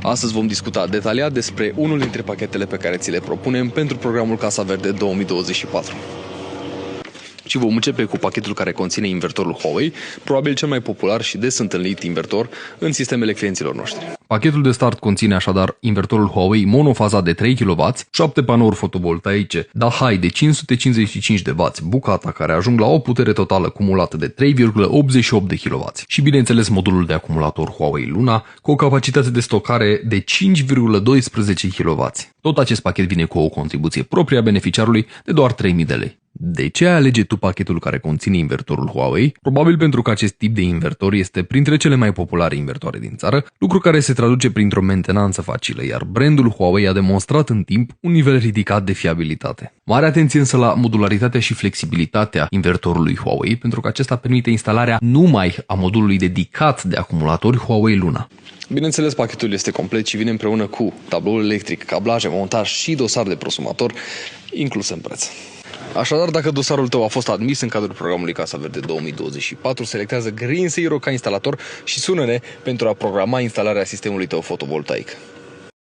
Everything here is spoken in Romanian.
Astăzi vom discuta detaliat despre unul dintre pachetele pe care ți le propunem pentru programul Casa Verde 2024. Și vom începe cu pachetul care conține invertorul Huawei, probabil cel mai popular și des întâlnit invertor în sistemele clienților noștri. Pachetul de start conține așadar invertorul Huawei monofazat de 3 kW, 7 panouri fotovoltaice Dahai de 555 de W, bucata care ajung la o putere totală cumulată de 3,88 de kW și bineînțeles modulul de acumulator Huawei Luna cu o capacitate de stocare de 5,12 kW. Tot acest pachet vine cu o contribuție proprie a beneficiarului de doar 3.000 de lei. De ce alege tu pachetul care conține invertorul Huawei? Probabil pentru că acest tip de invertor este printre cele mai populare invertoare din țară, lucru care se traduce printr-o mentenanță facilă, iar brandul Huawei a demonstrat în timp un nivel ridicat de fiabilitate. Mare atenție însă la modularitatea și flexibilitatea invertorului Huawei, pentru că acesta permite instalarea numai a modulului dedicat de acumulatori Huawei Luna. Bineînțeles, pachetul este complet și vine împreună cu tabloul electric, cablaje, montaj și dosar de prosumator, inclus în preț. Așadar, dacă dosarul tău a fost admis în cadrul programului Casa Verde 2024, selectează Green Zero ca instalator și sună-ne pentru a programa instalarea sistemului tău fotovoltaic.